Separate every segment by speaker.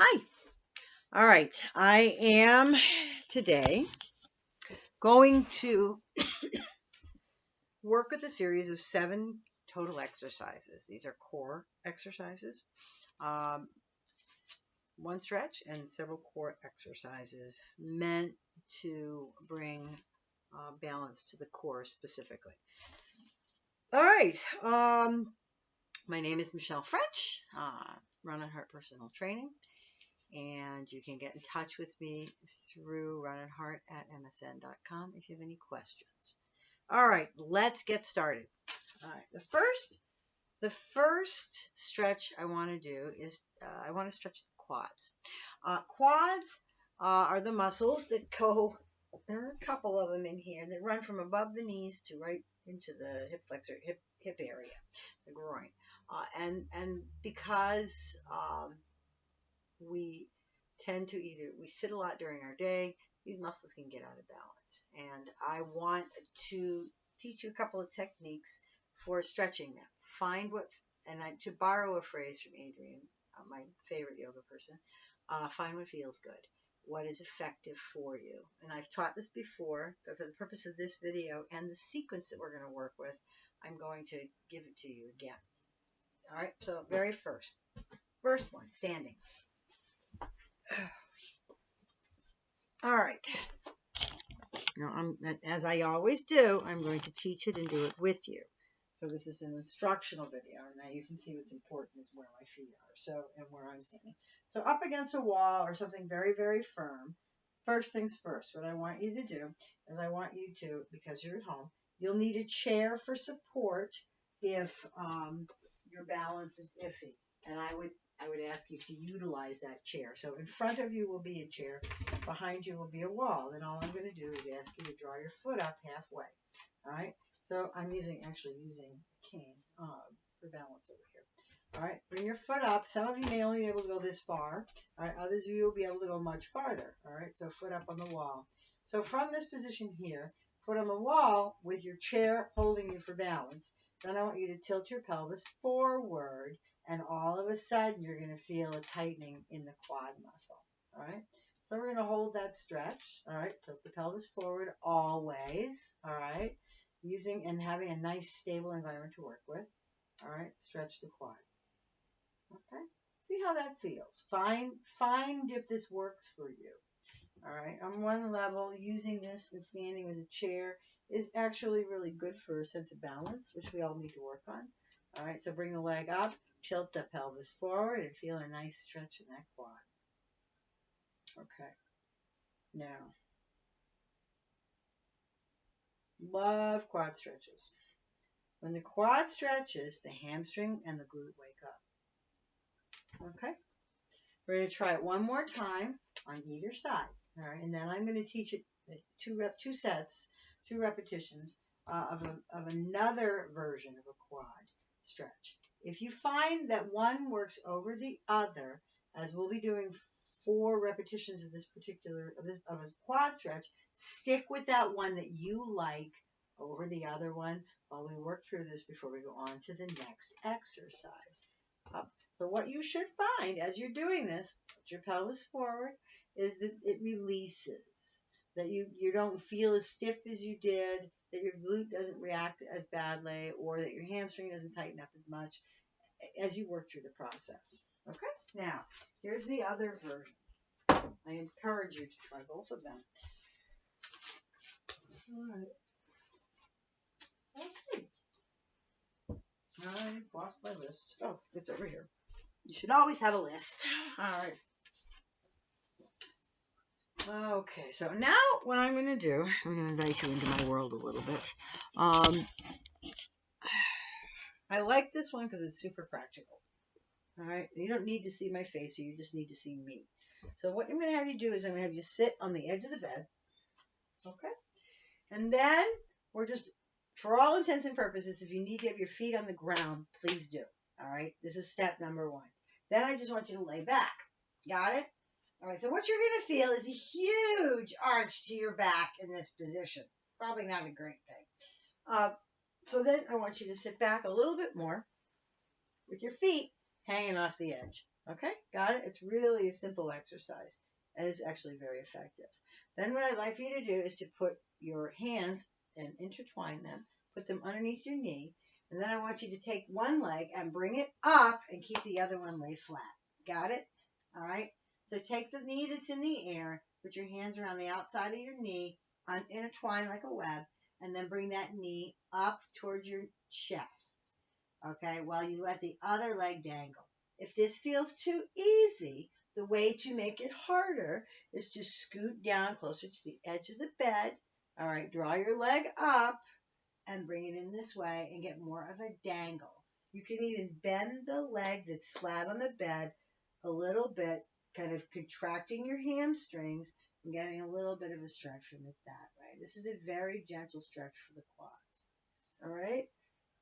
Speaker 1: Hi. All right. I am today going to work with a series of 7 total exercises. These are core exercises, um, one stretch, and several core exercises meant to bring balance to the core specifically. All right. My name is Michele French, Run and Heart Personal Training. And you can get in touch with me through runandheart@msn.com if you have any questions. All right, let's get started. All right, the first stretch I want to do is I want to stretch the quads. Quads are the muscles that go. There are a couple of them in here that run from above the knees to right into the hip flexor, hip area, the groin, and because we tend to we sit a lot during our day, these muscles can get out of balance. And I want to teach you a couple of techniques for stretching them. To borrow a phrase from Adrienne, my favorite yoga person, find what feels good, what is effective for you. And I've taught this before, but for the purpose of this video and the sequence that we're going to work with, I'm going to give it to you again. All right, so first one, standing. All right. As I always do, I'm going to teach it and do it with you. So this is an instructional video. Now you can see what's important is where my feet are, and where I'm standing. So up against a wall or something very, very firm. First things first, what I want you to do is because you're at home, you'll need a chair for support if your balance is iffy. And I would ask you to utilize that chair. So in front of you will be a chair, behind you will be a wall. Then all I'm going to do is ask you to draw your foot up halfway. All right. So I'm using a cane for balance over here. All right. Bring your foot up. Some of you may only be able to go this far. All right. Others of you will be able to go much farther. All right. So foot up on the wall. So from this position here, foot on the wall with your chair holding you for balance. Then I want you to tilt your pelvis forward, and all of a sudden you're going to feel a tightening in the quad muscle. All right. So we're going to hold that stretch. All right. Tilt the pelvis forward always. All right. Using and having a nice stable environment to work with. All right. Stretch the quad. Okay. See how that feels. Find if this works for you. All right. On one level, using this and standing with a chair is actually really good for a sense of balance, which we all need to work on. All right. So bring the leg up, tilt the pelvis forward, and feel a nice stretch in that quad. Okay. Now, love quad stretches. When the quad stretches, the hamstring and the glute wake up. Okay? We're going to try it one more time on either side. All right? And then I'm going to teach it two sets, 2 repetitions of another version of a quad stretch. If you find that one works over the other, as we'll be doing 4 repetitions of of a quad stretch, stick with that one that you like over the other one while we work through this before we go on to the next exercise. So what you should find as you're doing this, put your pelvis forward, is that it releases, that you don't feel as stiff as you did, that your glute doesn't react as badly, or that your hamstring doesn't tighten up as much as you work through the process. Okay? Now, here's the other version. I encourage you to try both of them. All right. Okay. I lost my list. Oh, it's over here. You should always have a list. All right. Okay, so now what I'm going to do, I'm going to invite you into my world a little bit. I like this one because it's super practical. All right, you don't need to see my face, you just need to see me. So what I'm going to have you do is I'm going to have you sit on the edge of the bed. Okay, and then we're just, for all intents and purposes, if you need to have your feet on the ground, please do. All right, this is step number 1. Then I just want you to lay back. Got it? All right, so what you're going to feel is a huge arch to your back in this position. Probably not a great thing. So then I want you to sit back a little bit more with your feet hanging off the edge. Okay, got it? It's really a simple exercise, and it's actually very effective. Then what I'd like for you to do is to put your hands and intertwine them, put them underneath your knee, and then I want you to take one leg and bring it up and keep the other one lay flat. Got it? All right. So take the knee that's in the air, put your hands around the outside of your knee, intertwine like a web, and then bring that knee up towards your chest. Okay, while you let the other leg dangle. If this feels too easy, the way to make it harder is to scoot down closer to the edge of the bed. All right, draw your leg up and bring it in this way and get more of a dangle. You can even bend the leg that's flat on the bed a little bit, kind of contracting your hamstrings and getting a little bit of a stretch from it that way. This is a very gentle stretch for the quads. All right,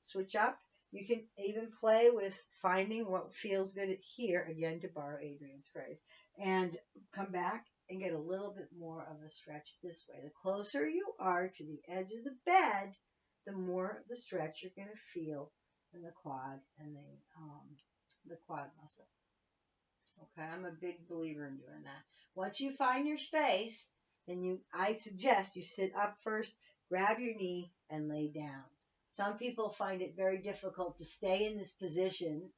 Speaker 1: switch up. You can even play with finding what feels good here, again, to borrow Adrian's phrase, and come back and get a little bit more of a stretch this way. The closer you are to the edge of the bed, the more of the stretch you're going to feel in the quad and the quad muscle. Okay, I'm a big believer in doing that. Once you find your space, then I suggest you sit up first, grab your knee, and lay down. Some people find it very difficult to stay in this position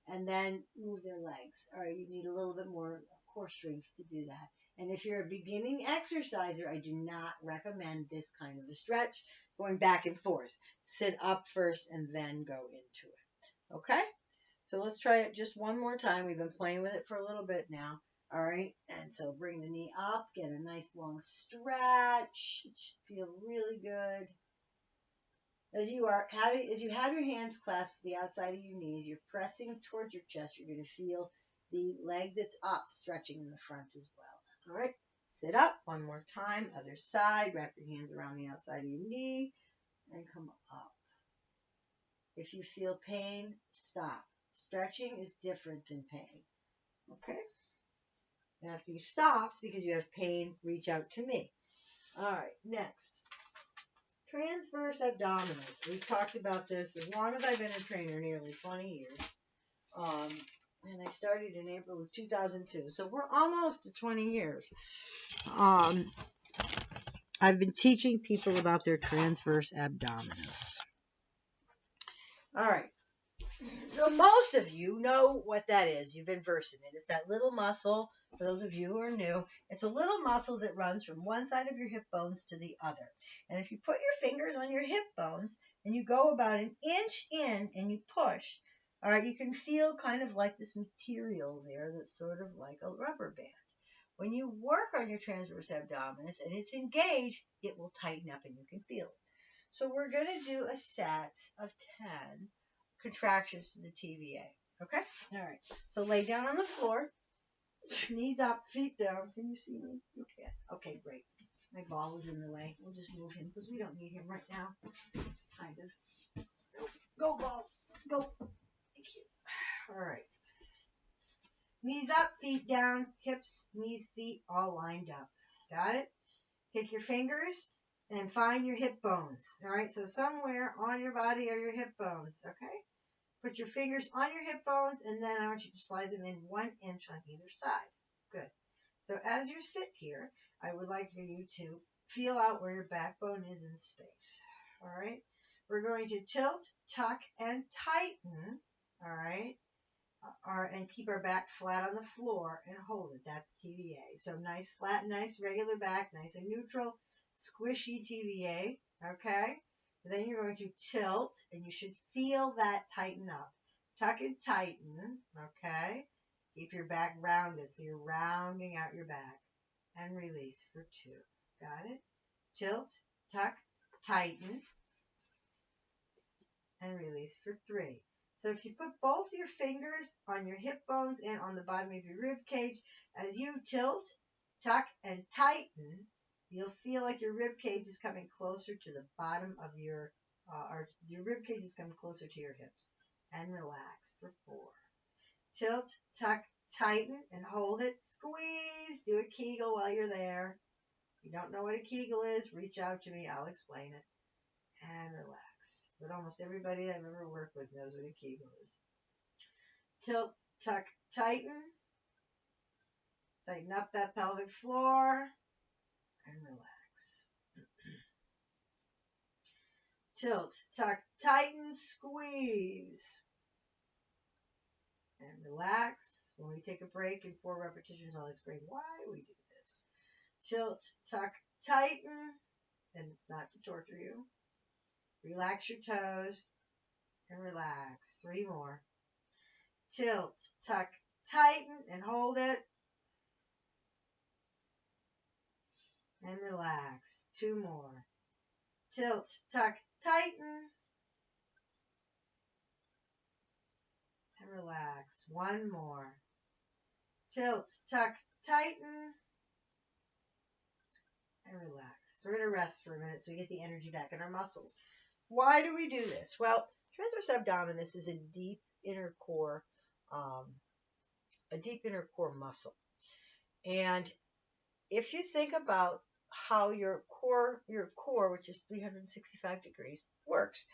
Speaker 1: and then move their legs. All right, you need a little bit more core strength to do that. And if you're a beginning exerciser, I do not recommend this kind of a stretch, going back and forth. Sit up first and then go into it. Okay? So let's try it just one more time. We've been playing with it for a little bit now. All right. And so bring the knee up, get a nice long stretch. It should feel really good. As you have your hands clasped to the outside of your knees, you're pressing towards your chest. You're going to feel the leg that's up stretching in the front as well. All right. Sit up one more time. Other side. Wrap your hands around the outside of your knee and come up. If you feel pain, stop. Stretching is different than pain. Okay? Now, if you stopped because you have pain, reach out to me. All right, next. Transverse abdominis. We've talked about this as long as I've been a trainer, nearly 20 years. And I started in April of 2002. So we're almost to 20 years. I've been teaching people about their transverse abdominis. All right. So most of you know what that is. You've been versed in it. It's that little muscle, for those of you who are new, it's a little muscle that runs from one side of your hip bones to the other. And if you put your fingers on your hip bones and you go about an inch in and you push, all right, you can feel kind of like this material there that's sort of like a rubber band. When you work on your transverse abdominis and it's engaged, it will tighten up and you can feel it. So we're going to do a set of 10 contractions to the TVA. Okay? All right. So lay down on the floor, knees up, feet down. Can you see me? You can. Okay, great. My ball is in the way. We'll just move him because we don't need him right now. Kind of. Go, ball. Go. Thank you. All right. Knees up, feet down, hips, knees, feet all lined up. Got it? Take your fingers and find your hip bones. All right? So somewhere on your body are your hip bones. Okay? Put your fingers on your hip bones, and then I want you to slide them in 1 inch on either side. Good. So as you sit here, I would like for you to feel out where your backbone is in space. All right? We're going to tilt, tuck, and tighten. All right? And keep our back flat on the floor and hold it. That's TVA. So nice, flat, nice, regular back, nice and neutral, squishy TVA. Okay? Then you're going to tilt, and you should feel that tighten up. Tuck and tighten, okay? Keep your back rounded, so you're rounding out your back. And release for 2. Got it? Tilt, tuck, tighten, and release for 3. So if you put both your fingers on your hip bones and on the bottom of your rib cage, as you tilt, tuck, and tighten, you'll feel like your rib cage is coming closer to the bottom of your rib cage is coming closer to your hips. And relax for 4. Tilt, tuck, tighten, and hold it. Squeeze. Do a Kegel while you're there. If you don't know what a Kegel is, reach out to me. I'll explain it. And relax. But almost everybody I've ever worked with knows what a Kegel is. Tilt, tuck, tighten. Tighten up that pelvic floor and relax. Tilt, tuck, tighten, squeeze. And relax. When we take a break in 4 repetitions, I'll explain why we do this. Tilt, tuck, tighten. And it's not to torture you. Relax your toes and relax. 3 more. Tilt, tuck, tighten, and hold it. And relax. 2 more. Tilt, tuck, tighten, and relax. 1 more. Tilt, tuck, tighten, and relax. We're going to rest for a minute so we get the energy back in our muscles. Why do we do this? Well, transverse abdominis is a deep inner core muscle. And if you think about how your core, which is 365 degrees, works,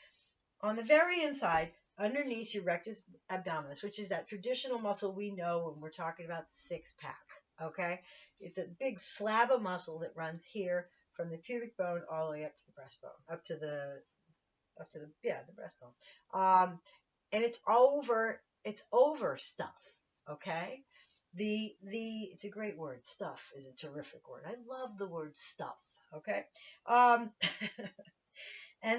Speaker 1: on the very inside, underneath your rectus abdominis, which is that traditional muscle we know when we're talking about 6-pack, okay? It's a big slab of muscle that runs here from the pubic bone all the way up to the breastbone, up to the breastbone. And it's over stuff, okay? It's a great word. Stuff is a terrific word. I love the word stuff, okay? And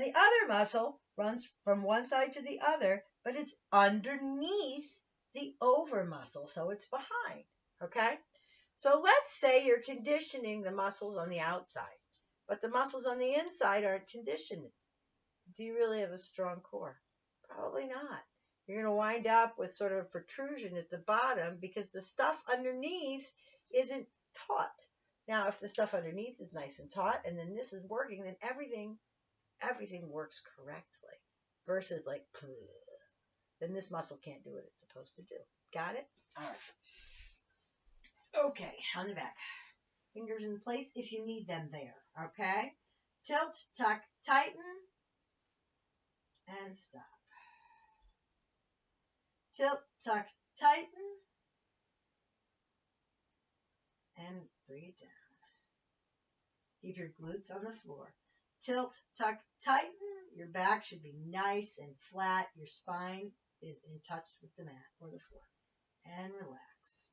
Speaker 1: the other muscle runs from one side to the other, but it's underneath the over muscle, so it's behind, okay? So let's say you're conditioning the muscles on the outside, but the muscles on the inside aren't conditioned. Do you really have a strong core? Probably not. You're going to wind up with sort of a protrusion at the bottom because the stuff underneath isn't taut. Now, if the stuff underneath is nice and taut and then this is working, then everything works correctly versus like, then this muscle can't do what it's supposed to do. Got it? All right. Okay, on the back. Fingers in place if you need them there. Okay? Tilt, tuck, tighten, and stop. Tilt, tuck, tighten, and bring it down. Keep your glutes on the floor. Tilt, tuck, tighten. Your back should be nice and flat. Your spine is in touch with the mat or the floor. And relax.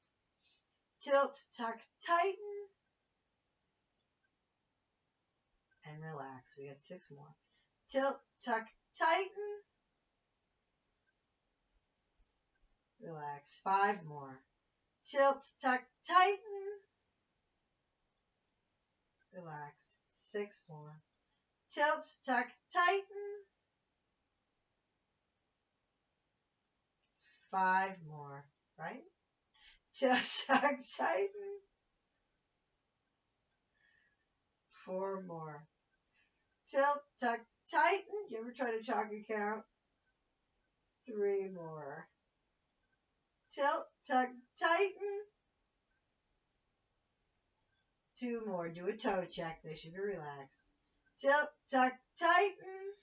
Speaker 1: Tilt, tuck, tighten, and relax. We got 6 more. Tilt, tuck, tighten, relax. 5 more. Tilt, tuck, tighten, relax. 6 more. Tilt, tuck, tighten, 5 more. Right? Tilt, tuck, tighten, 4 more. Tilt, tuck, tighten. You ever try to chalk a count? 3 more. Tilt, tuck, tighten. 2 more. Do a toe check. They should be relaxed. Tilt, tuck, tighten.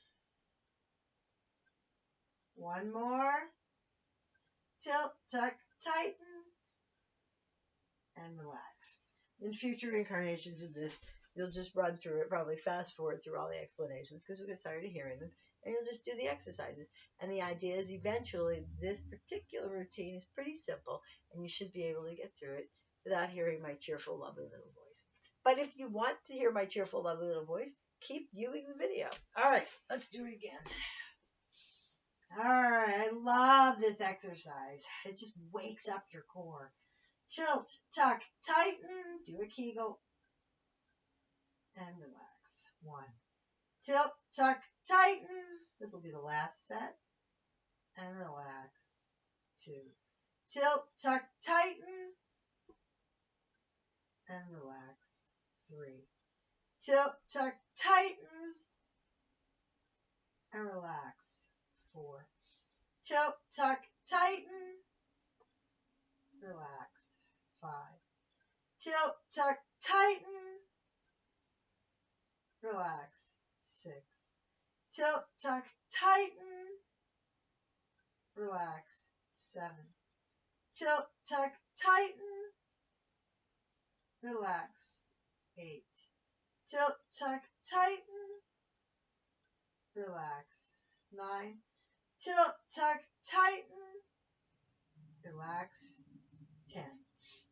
Speaker 1: 1 more. Tilt, tuck, tighten. And relax. In future incarnations of this, you'll just run through it, probably fast forward through all the explanations because you'll get tired of hearing them, and you'll just do the exercises. And the idea is eventually this particular routine is pretty simple, and you should be able to get through it without hearing my cheerful, lovely little voice. But if you want to hear my cheerful, lovely little voice, keep viewing the video. All right, let's do it again. All right, I love this exercise. It just wakes up your core. Tilt, tuck, tighten, do a Kegel, and relax. 1. Tilt, tuck, tighten. This will be the last set. And relax. 2. Tilt, tuck, tighten. And relax. 3. Tilt, tuck, tighten. And relax. 4. Tilt, tuck, tighten. Relax. 5. Tilt, tuck, tighten. Relax. 6. Tilt, tuck, tighten. Relax. 7. tilt, tuck, tighten, relax. 8. Tilt, tuck, tighten, relax. 9. Tilt, tuck, tighten, relax. 10.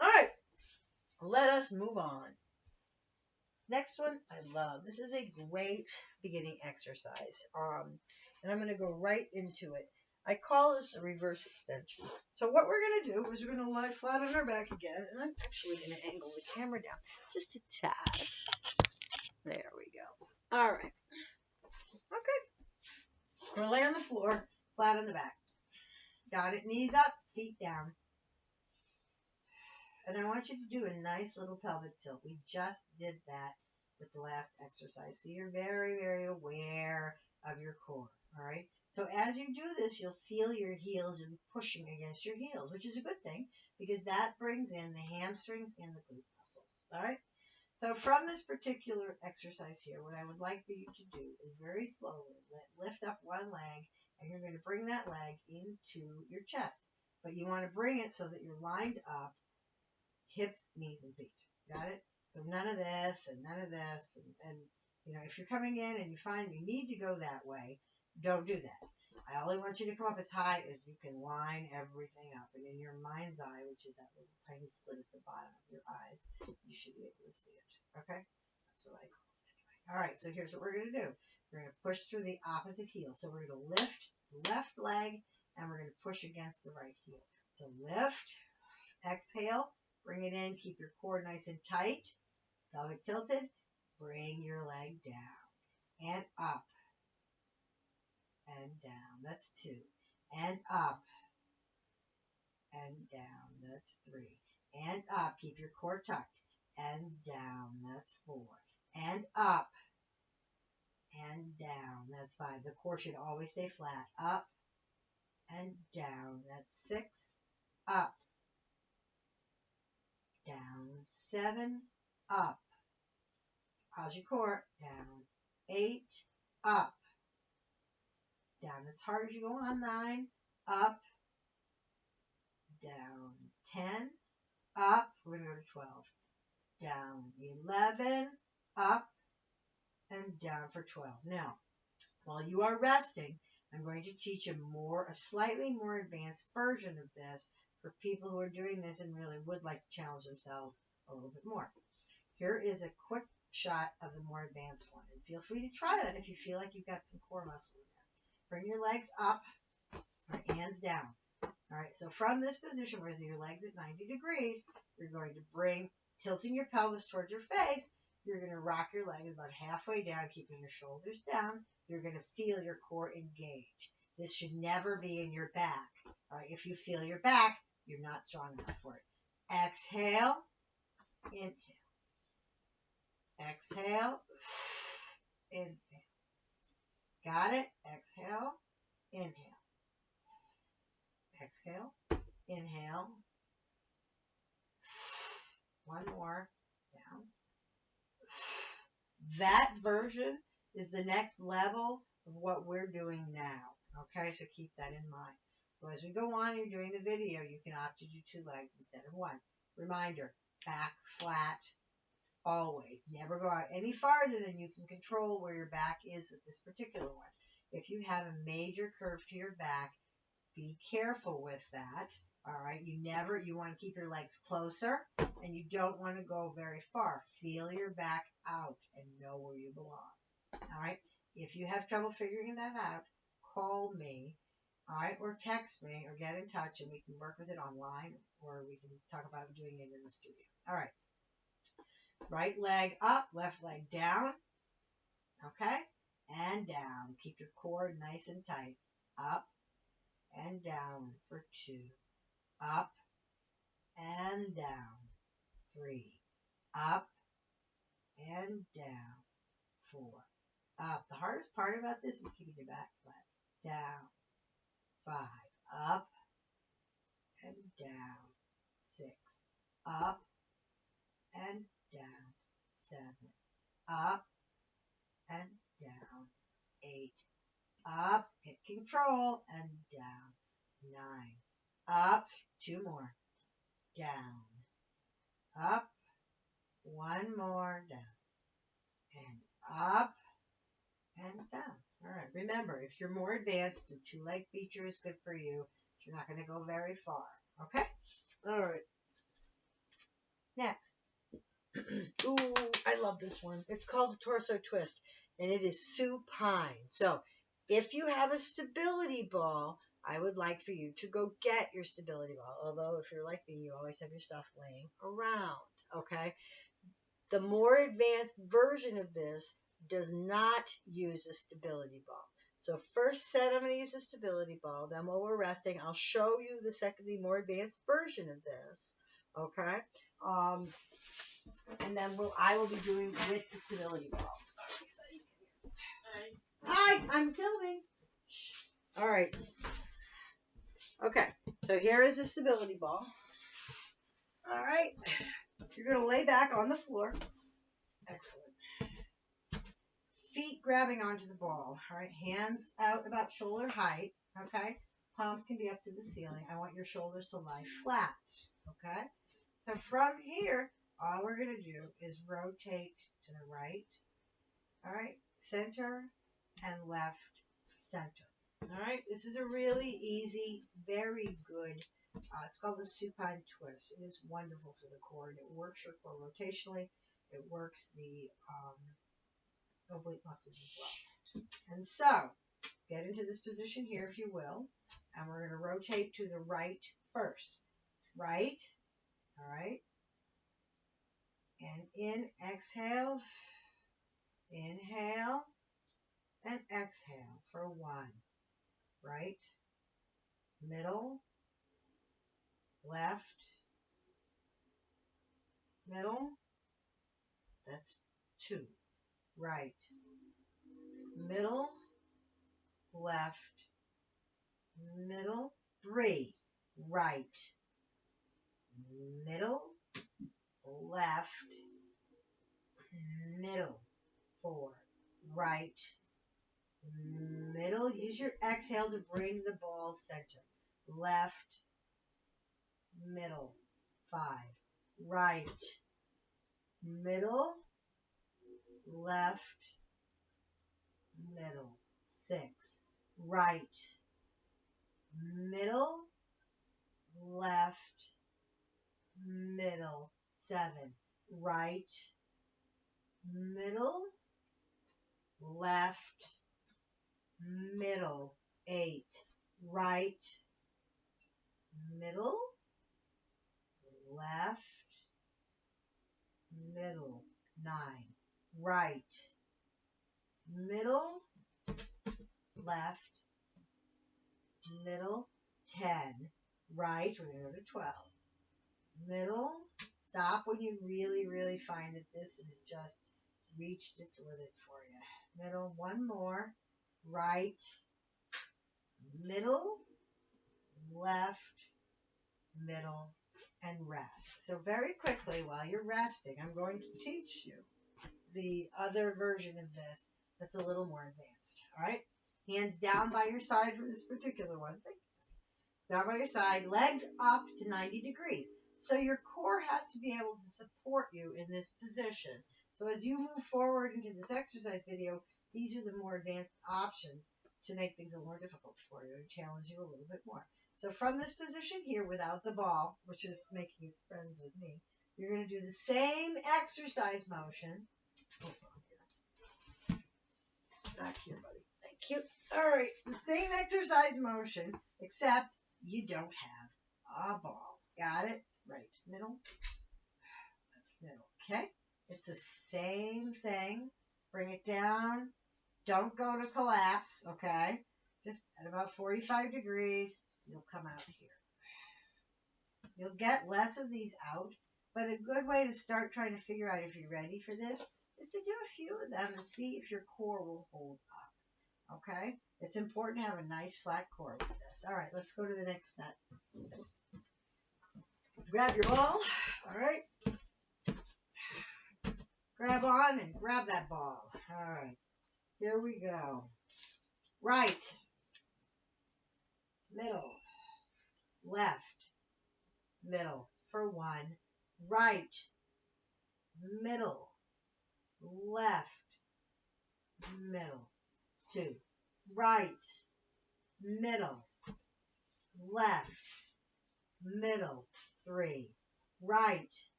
Speaker 1: All right, let us move on. Next one, I love. This is a great beginning exercise. And I'm going to go right into it. I call this a reverse extension. So what we're going to do is we're going to lie flat on our back again, and I'm actually going to angle the camera down just a tad. There we go. All right. Okay. We're going to lay on the floor, flat on the back. Got it? Knees up, feet down. And I want you to do a nice little pelvic tilt. We just did that with the last exercise. So you're very, very aware of your core. All right. So as you do this, you'll feel your heels and pushing against your heels, which is a good thing because that brings in the hamstrings and the glute muscles. All right. So from this particular exercise here, what I would like for you to do is very slowly lift up one leg, and you're going to bring that leg into your chest. But you want to bring it so that you're lined up, hips, knees, and feet. Got it? So none of this and none of this. And you know, if you're coming in and you find you need to go that way, don't do that. I only want you to come up as high as you can line everything up. And in your mind's eye, which is that little tiny slit at the bottom of your eyes, you should be able to see it. Okay? That's what I call it anyway. All right, so here's what we're going to do. We're going to push through the opposite heel. So we're going to lift the left leg, and we're going to push against the right heel. So lift, exhale, bring it in, keep your core nice and tight, pelvic tilted, bring your leg down, and up, and down, that's 2, and up, and down, that's 3, and up, keep your core tucked, and down, that's 4, and up, and down, that's 5. The core should always stay flat, up, and down, that's 6, up, down, 7, up, how's your core, down, 8, up, down as hard as you go on, 9, up, down, 10, up, we're going to go to 12, down, 11, up, and down for 12. Now, while you are resting, I'm going to teach a slightly more advanced version of this for people who are doing this and really would like to challenge themselves a little bit more. Here is a quick shot of the more advanced one, and feel free to try that if you feel like you've got some core muscle in there. Bring your legs up, right, hands down. All right, so from this position where your legs at 90 degrees, you're going to bring, tilting your pelvis towards your face, you're going to rock your legs about halfway down, keeping your shoulders down. You're going to feel your core engage. This should never be in your back. All right, if you feel your back, you're not strong enough for it. Exhale, inhale. Exhale, inhale. Got it? Exhale, inhale. Exhale, inhale. One more, down. That version is the next level of what we're doing now. Okay, so keep that in mind. So as we go on, you're doing the video, you can opt to do 2 legs instead of 1. Reminder, back flat, always. Never go out any farther than you can control where your back is with this particular one. If you have a major curve to your back, be careful with that. All right, you want to keep your legs closer, and you don't want to go very far. Feel your back out and know where you belong. All right, if you have trouble figuring that out, call me, all right, or text me, or get in touch, and we can work with it online, or we can talk about doing it in the studio. All right, right leg up, left leg down, okay, and down. Keep your core nice and tight. Up and down for 2. Up and down. 3. Up and down. 4. Up. The hardest part about this is keeping your back flat. Down. 5. Up and down. 6. Up and down. 7. Up and down. 8. Up. Hit control and down. 9. up, 2 more, down, up, 1 more, down, and up, and down. All right, remember, if you're more advanced, the 2-leg feature is good for you. You're not going to go very far, okay? All right, next. Ooh, I love this one. It's called the torso twist, and it is supine. So if you have a stability ball, I would like for you to go get your stability ball. Although if you're like me, you always have your stuff laying around, okay? The more advanced version of this does not use a stability ball. So first set, I'm going to use a stability ball. Then while we're resting, I'll show you the more advanced version of this, okay? And then I will be doing with the stability ball. Hi, I'm filming. All right. Okay, so here is the stability ball. All right. You're going to lay back on the floor. Excellent. Feet grabbing onto the ball. All right, hands out about shoulder height. Okay, palms can be up to the ceiling. I want your shoulders to lie flat. Okay, so from here, all we're going to do is rotate to the right. All right, center and left, center. All right, this is a really easy, very good. It's called the supine twist. It is wonderful for the core, and it works your core rotationally. It works the oblique muscles as well. And so, get into this position here, if you will, and we're going to rotate to the right first. Right, all right, and exhale, inhale, and exhale for 1. Right, middle, left, middle, that's 2. Right, middle, left, middle, 3. Right, middle, left, middle, 4. Right, middle. Use your exhale to bring the ball center. Left, middle, 5. Right, middle, left, middle, 6. Right, middle, left, middle, 7. Right, middle, left, middle, 8. Right, middle, left, middle, 9. Right, middle, left, middle, 10. Right, we're going to go to 12. Middle, stop when you really, really find that this has just reached its limit for you. Middle, 1 more. Right, middle, left, middle, and rest. So very quickly, while you're resting, I'm going to teach you the other version of this that's a little more advanced. All right? Hands down by your side for this particular one. Down by your side, legs up to 90 degrees. So your core has to be able to support you in this position. So as you move forward into this exercise video, these are the more advanced options to make things a little more difficult for you and challenge you a little bit more. So from this position here without the ball, which is making its friends with me, you're going to do the same exercise motion. Hold on here. Back here, buddy. Thank you. All right. The same exercise motion, except you don't have a ball. Got it? Right. Middle. Left. Middle. Okay? It's the same thing. Bring it down. Don't go to collapse, okay? Just at about 45 degrees, you'll come out here. You'll get less of these out, but a good way to start trying to figure out if you're ready for this is to do a few of them and see if your core will hold up, okay? It's important to have a nice flat core with this. All right, let's go to the next set. Grab your ball, all right? Grab on and grab that ball. All right, here we go. Right, middle, left, middle for 1, right, middle, left, middle, 2, right, middle, left, middle, 3, right,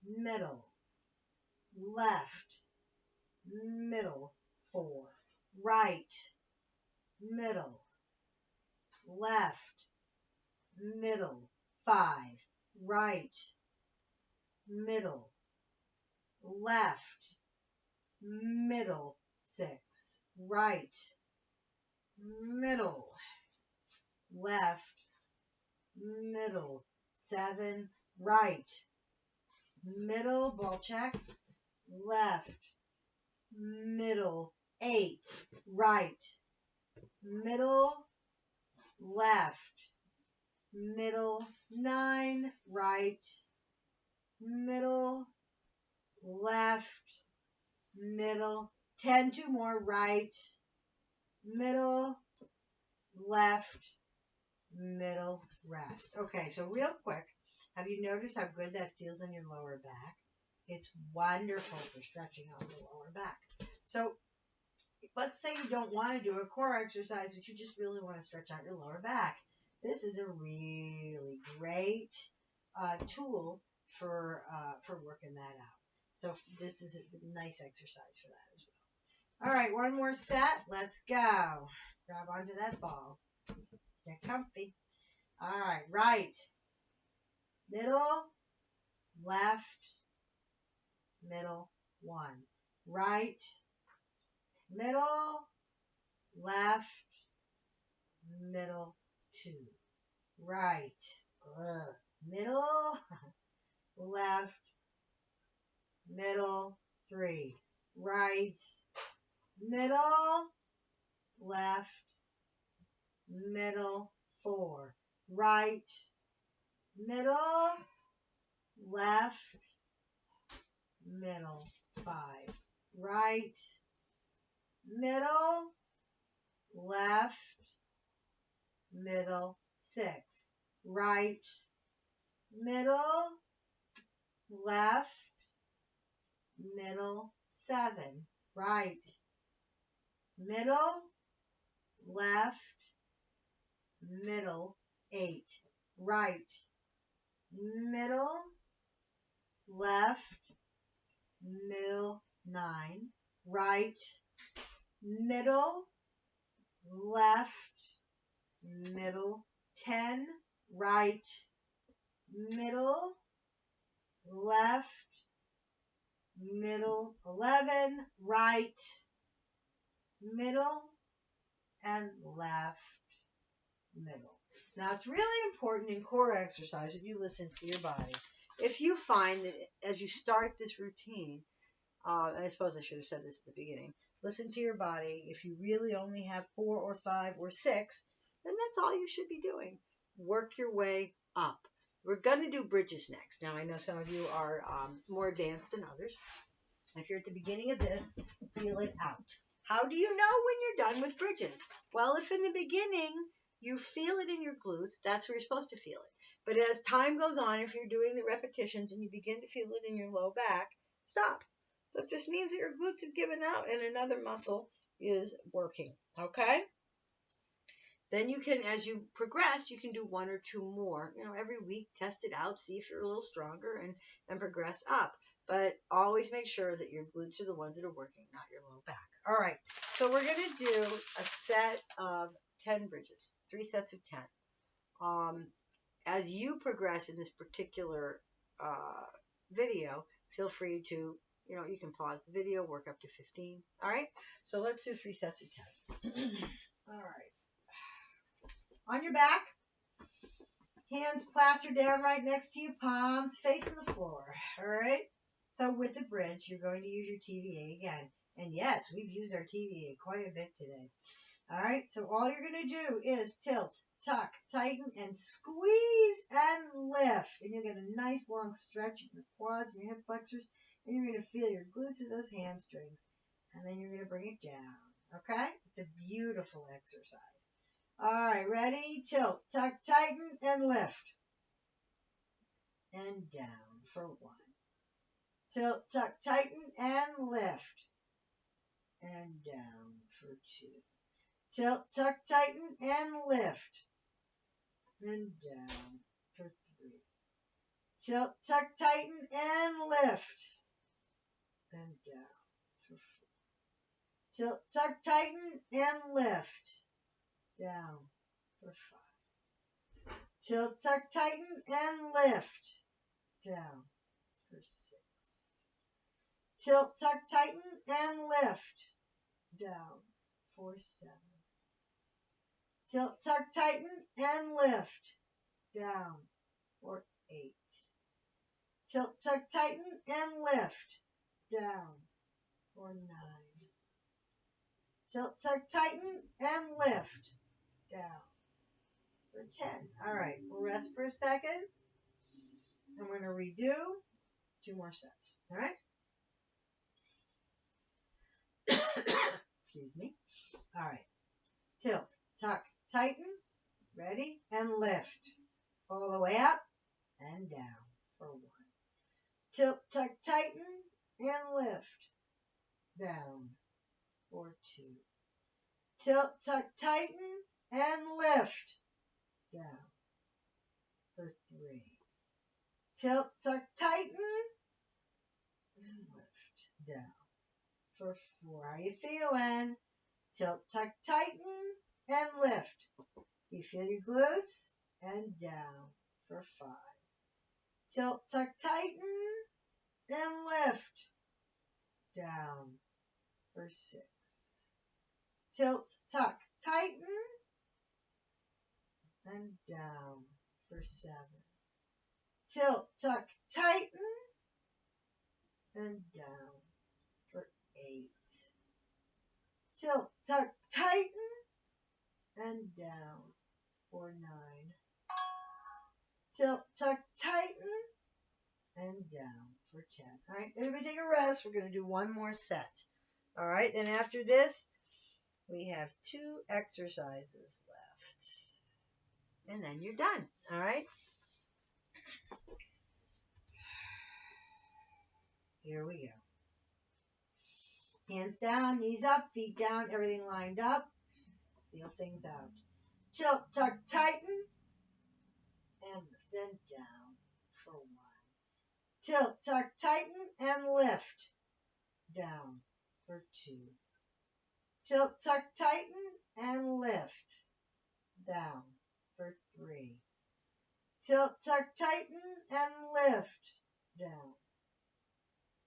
Speaker 1: middle, left, middle, 4, right, middle, left, middle, 5, right, middle, left, middle, 6, right, middle, left, middle, 7, right, middle, ball check, left, middle, 8, right, middle, left, middle, 9, right, middle, left, middle, 10, 2 more, right, middle, left, middle, rest. Okay, so real quick, have you noticed how good that feels in your lower back? It's wonderful for stretching out the lower back. So let's say you don't want to do a core exercise, but you just really want to stretch out your lower back. This is a really great tool for working that out. So this is a nice exercise for that as well. All right, one more set. Let's go. Grab onto that ball. Get comfy. All right, right, middle, left, middle, 1. Right, middle, left, middle, 2. Right, middle, left, middle, 3. Right, middle, left, middle, 4. Right, middle, left, middle, 5. Right, middle, left, middle, 6. Right, middle, left, middle, 7. Right, middle, left, middle, 8. Right, middle, left, middle, 9. Right, middle, left, middle, 10. Right, middle, left, middle, 11. Right, middle, and left, middle. Now, it's really important in core exercise that you listen to your body. If you find that as you start this routine, and I suppose I should have said this at the beginning, listen to your body. If you really only have 4 or 5 or 6, then that's all you should be doing. Work your way up. We're going to do bridges next. Now, I know some of you are more advanced than others. If you're at the beginning of this, feel it out. How do you know when you're done with bridges? Well, if in the beginning you feel it in your glutes, that's where you're supposed to feel it. But as time goes on, if you're doing the repetitions and you begin to feel it in your low back, stop. That just means that your glutes have given out and another muscle is working, okay? Then you can, as you progress, you can do 1 or 2 more. Every week, test it out, see if you're a little stronger, and progress up. But always make sure that your glutes are the ones that are working, not your low back. All right, so we're going to do a set of 10 bridges, 3 sets of 10. As you progress in this particular video, feel free to, you can pause the video, work up to 15. All right, so let's do 3 sets of 10. All right. On your back, hands plastered down right next to you, palms facing the floor. All right? So with the bridge, you're going to use your TVA again. And yes, we've used our TVA quite a bit today. All right? So all you're going to do is tilt, tuck, tighten, and squeeze and lift. And you'll get a nice long stretch in your quads and your hip flexors. And you're going to feel your glutes and those hamstrings. And then you're going to bring it down. Okay? It's a beautiful exercise. All right, ready? Tilt, tuck, tighten, and lift. And down for 1. Tilt, tuck, tighten, and lift. And down for 2. Tilt, tuck, tighten, and lift. And down for 3. Tilt, tuck, tighten, and lift. And down for 4. Tilt, tuck, tighten, and lift. Down for 5. Tilt, tuck, tighten, and lift. Down for 6. Tilt, tuck, tighten, and lift. Down for 7. Tilt, tuck, tighten, and lift. Down for 8. Tilt, tuck, tighten, and lift. Down for 9. Tilt, tuck, tighten, and lift. Down for 10. All right, we'll rest for a second. I'm going to redo 2 more sets. All right? Excuse me. All right. Tilt, tuck, tighten. Ready? And lift. All the way up and down for 1. Tilt, tuck, tighten, and lift. Down for 2. Tilt, tuck, tighten, and lift. Down for 3. Tilt, tuck, tighten, and lift. Down for 4. How you feeling? Tilt, tuck, tighten, and lift. You feel your glutes? And down for 5. Tilt, tuck, tighten, and lift. Down for 6. Tilt, tuck, tighten, and down for 7. Tilt, tuck, tighten, and down for 8. Tilt, tuck, tighten, and down for 9. Tilt, tuck, tighten, and down for 10. All right, everybody take a rest. We're going to do 1 more set. All right, and after this, we have 2 exercises left. And then you're done. All right? Here we go. Hands down, knees up, feet down, everything lined up. Feel things out. Tilt, tuck, tighten, and lift and down for 1. Tilt, tuck, tighten, and lift. Down for 2. Tilt, tuck, tighten, and lift. Down for 3. Tilt, tuck, tighten, and lift. Down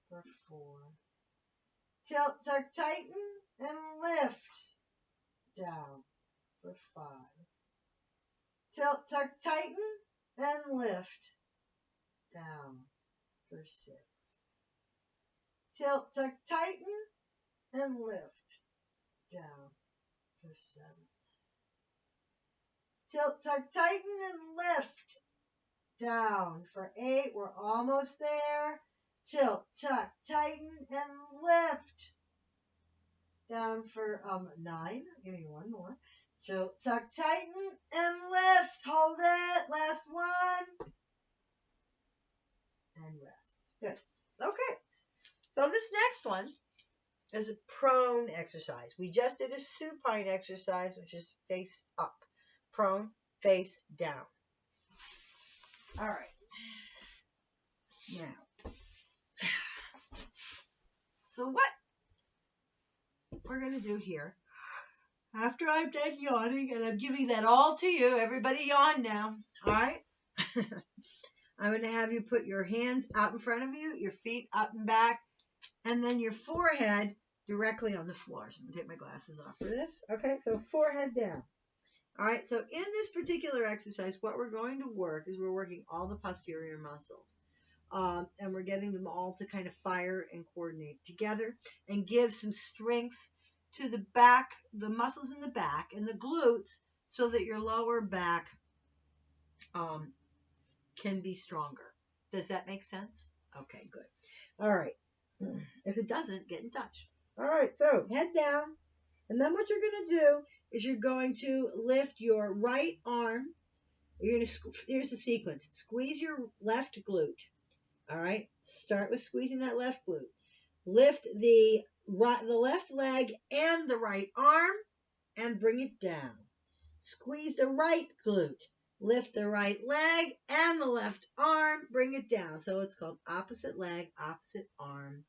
Speaker 1: for 4. Tilt, tuck, tighten, and lift. Down for 5. Tilt, tuck, tighten, and lift. Down for 6. Tilt, tuck, tighten, and lift. Down for 7. Tilt, tuck, tighten, and lift. Down for 8. We're almost there. Tilt, tuck, tighten, and lift. Down for 9. Give me 1 more. Tilt, tuck, tighten, and lift. Hold it. Last one. And rest. Good. Okay. So this next one is a prone exercise. We just did a supine exercise, which is face up. Prone, face down. All right. Now, so what we're going to do here, after I'm done yawning, and I'm giving that all to you, everybody yawn now, all right? I'm going to have you put your hands out in front of you, your feet up and back, and then your forehead directly on the floor. So I'm going to take my glasses off for this. Okay, so forehead down. All right, so in this particular exercise, what we're going to work is we're working all the posterior muscles. And we're getting them all to kind of fire and coordinate together and give some strength to the back, the muscles in the back and the glutes so that your lower back can be stronger. Does that make sense? Okay, good. All right. If it doesn't, get in touch. All right, so head down. And then what you're going to do is you're going to lift your right arm. You're going to, here's the sequence. Squeeze your left glute. All right. Start with squeezing that left glute. Lift the left leg and the right arm and bring it down. Squeeze the right glute. Lift the right leg and the left arm. Bring it down. So it's called opposite leg, opposite arm,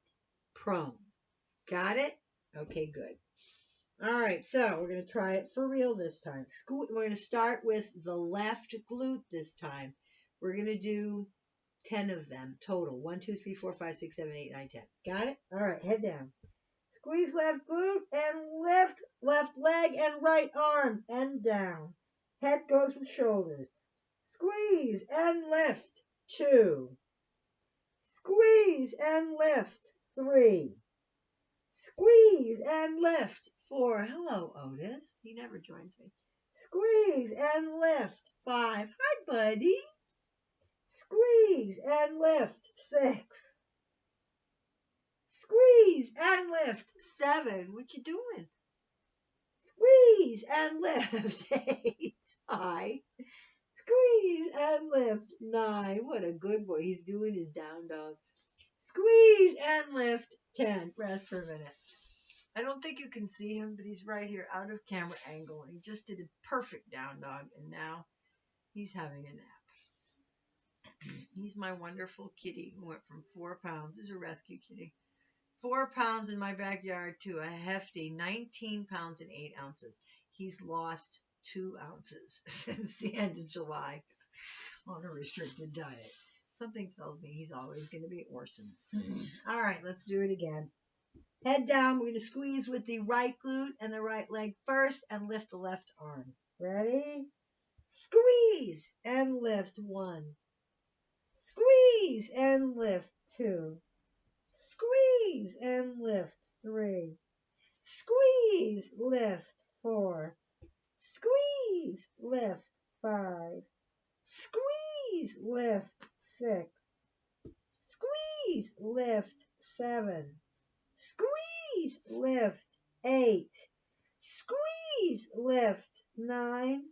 Speaker 1: prone. Got it? Okay, good. All right, so we're going to try it for real this time. We're going to start with the left glute this time. We're going to do 10 of them total. 1, 2, 3, 4, 5, 6, 7, 8, 9, 10. Got it? All right, head down. Squeeze left glute and lift left leg and right arm and down. Head goes with shoulders. Squeeze and lift. 2. Squeeze and lift. 3. Squeeze and lift. 4. Hello, Otis. He never joins me. Squeeze and lift. 5. Hi, buddy. Squeeze and lift. 6. Squeeze and lift. 7. What you doing? Squeeze and lift. 8. Hi. Squeeze and lift. 9. What a good boy. He's doing his down dog. Squeeze and lift. 10. Rest for a minute. I don't think you can see him, but he's right here out of camera angle. He just did a perfect down dog, and now he's having a nap. He's my wonderful kitty who went from 4 pounds. He's a rescue kitty. 4 pounds in my backyard to a hefty 19 pounds and 8 ounces. He's lost 2 ounces since the end of July on a restricted diet. Something tells me he's always going to be Orson. All right, let's do it again. Head down. We're going to squeeze with the right glute and the right leg first and lift the left arm. Ready? Squeeze and lift. 1. Squeeze and lift. 2. Squeeze and lift. 3. Squeeze, lift. 4. Squeeze, lift. 5. Squeeze, lift. 6. Squeeze, lift. 7. Squeeze, lift. 8. Squeeze, lift. 9.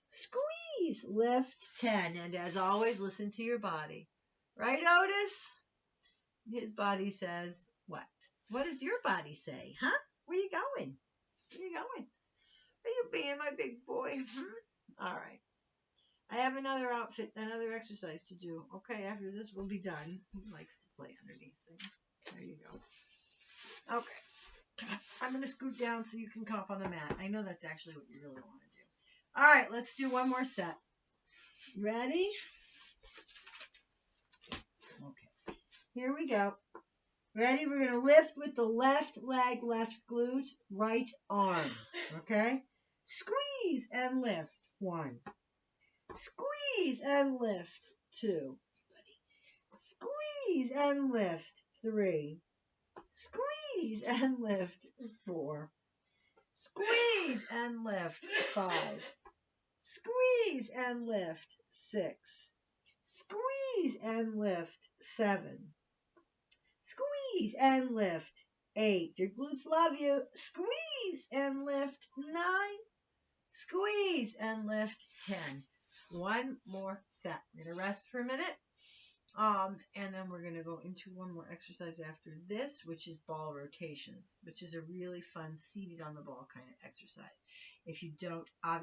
Speaker 1: Squeeze, lift. 10. And as always, listen to your body. Right, Otis? His body says, what? What does your body say? Huh? Where you going? Where you going? Are you being my big boy? All right. I have another outfit, another exercise to do. Okay, after this, we'll be done. He likes to play underneath things. There you go. Okay. I'm going to scoot down so you can come up on the mat. I know that's actually what you really want to do. All right, let's do one more set. Ready? Okay. Here we go. Ready? We're going to lift with the left leg, left glute, right arm. Okay? Squeeze and lift. 1. Squeeze and lift. 2. Squeeze and lift. 3. Squeeze and lift. 4. Squeeze and lift. 5. Squeeze and lift. 6. Squeeze and lift. 7. Squeeze and lift. 8. Your glutes love you. Squeeze and lift. 9. Squeeze and lift. 10. One more set. We're going to rest for a minute. And then we're going to go into one more exercise after this, which is ball rotations, which is a really fun seated on the ball kind of exercise. If you don't have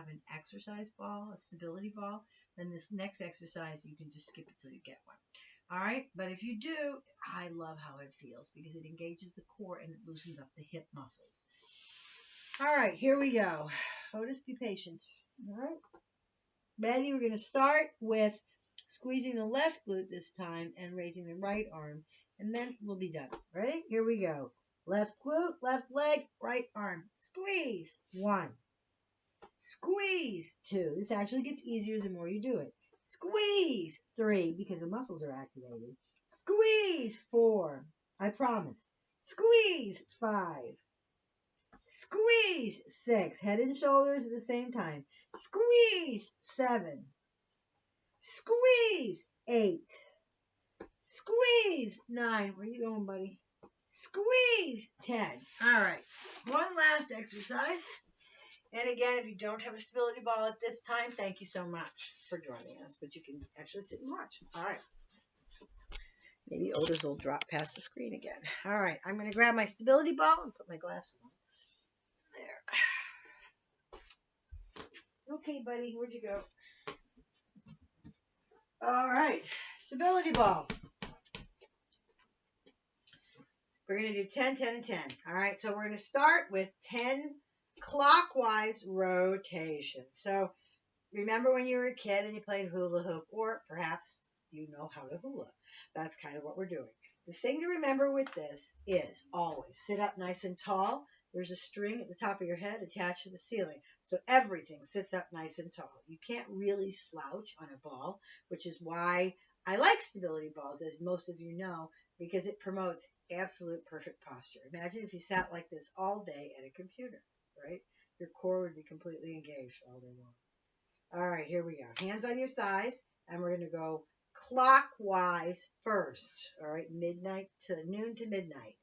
Speaker 1: an exercise ball, a stability ball, then this next exercise, you can just skip it till you get one. All right. But if you do, I love how it feels because it engages the core and it loosens up the hip muscles. All right, here we go. Otis, be patient. All right. Ready? We're going to start with squeezing the left glute this time and raising the right arm, and then we'll be done. Ready? Here we go. Left glute, left leg, right arm. Squeeze. 1. Squeeze. 2. This actually gets easier the more you do it. Squeeze. 3, because the muscles are activated. Squeeze. 4. I promise. Squeeze. 5. Squeeze. 6. Head and shoulders at the same time. Squeeze. 7. Squeeze. 8. Squeeze. 9. Where you going, buddy? squeeze, 10. All right, one last exercise. And again, if you don't have a stability ball at this time, thank you so much for joining us. But you can actually sit and watch. All right. Maybe Otis will drop past the screen again. All right, I'm going to grab my stability ball and put my glasses on. There. Okay, buddy, where'd you go? All right, stability ball. We're going to do 10, 10, and 10. All right, so we're going to start with 10 clockwise rotations. So remember when you were a kid and you played hula hoop, or perhaps you know how to hula. That's kind of what we're doing. The thing to remember with this is always sit up nice and tall. There's a string at the top of your head attached to the ceiling. So everything sits up nice and tall. You can't really slouch on a ball, which is why I like stability balls, as most of you know, because it promotes absolute perfect posture. Imagine if you sat like this all day at a computer, right? Your core would be completely engaged all day long. All right, here we go. Hands on your thighs, and we're going to go clockwise first. All right, noon to midnight.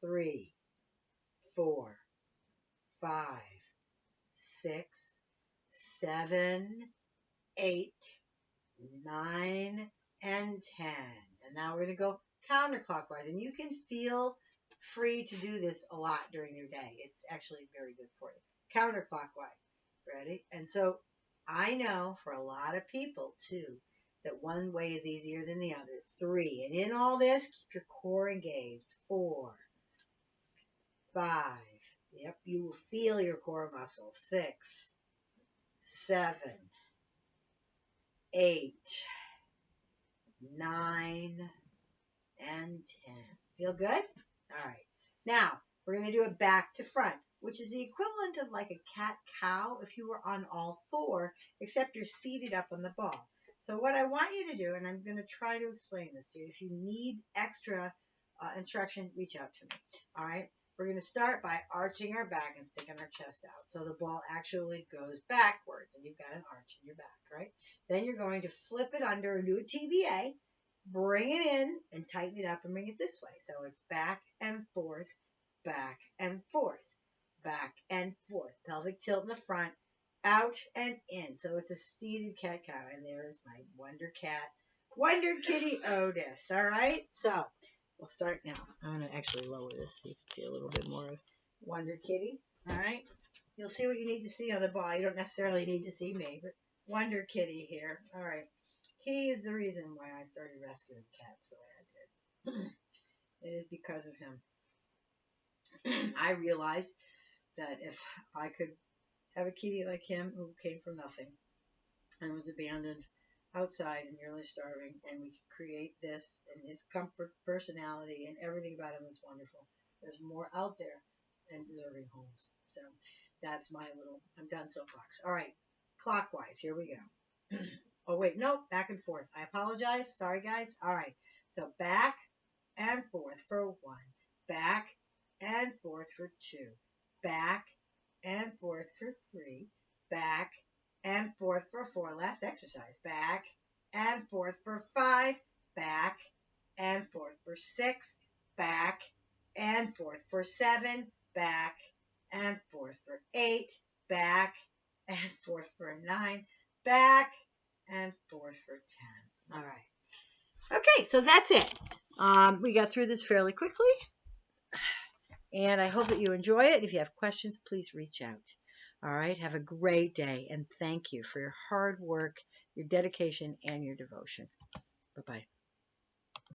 Speaker 1: 3, 4, 5, 6, 7, 8, 9, and 10. And now we're going to go counterclockwise. And you can feel free to do this a lot during your day. It's actually very good for you. Counterclockwise. Ready? And so I know for a lot of people, too, that one way is easier than the other. 3. And in all this, keep your core engaged. 4, 5. Yep, you will feel your core muscles. 6, 7, 8, 9, and 10. Feel good? All right. Now, we're going to do it back to front, which is the equivalent of like a cat-cow if you were on all 4, except you're seated up on the ball. So what I want you to do, and I'm going to try to explain this to you, if you need extra instruction, reach out to me. All right? We're going to start by arching our back and sticking our chest out. So the ball actually goes backwards, and you've got an arch in your back, right? Then you're going to flip it under and do a TBA, bring it in, and tighten it up and bring it this way. So it's back and forth, back and forth, back and forth. Pelvic tilt in the front, out and in. So it's a seated cat-cow. And there is my Wonder Kitty Otis. All right? So we'll start now. I'm going to actually lower this so you can see a little bit more of Wonder Kitty. All right? You'll see what you need to see on the ball. You don't necessarily need to see me, but Wonder Kitty here. All right. He is the reason why I started rescuing cats the way I did. It is because of him. I realized that if I could have a kitty like him who came from nothing and was abandoned outside and nearly starving, and we could create this and his comfort, personality, and everything about him is wonderful. There's more out there and deserving homes. So that's my little, I'm done soapbox. All right, clockwise, here we go. Oh, wait, no, back and forth. I apologize. Sorry, guys. All right, so back and forth for 1, back and forth for 2, back and forth for 3, back and forth for 4. Last exercise. Back and forth for 5, back and forth for 6, back and forth for 7, back and forth for 8, back and forth for 9, back and forth for 10. All right. Okay, so that's it. We got through this fairly quickly, and I hope that you enjoy it. If you have questions, please reach out. All right, have a great day, and thank you for your hard work, your dedication, and your devotion. Bye-bye.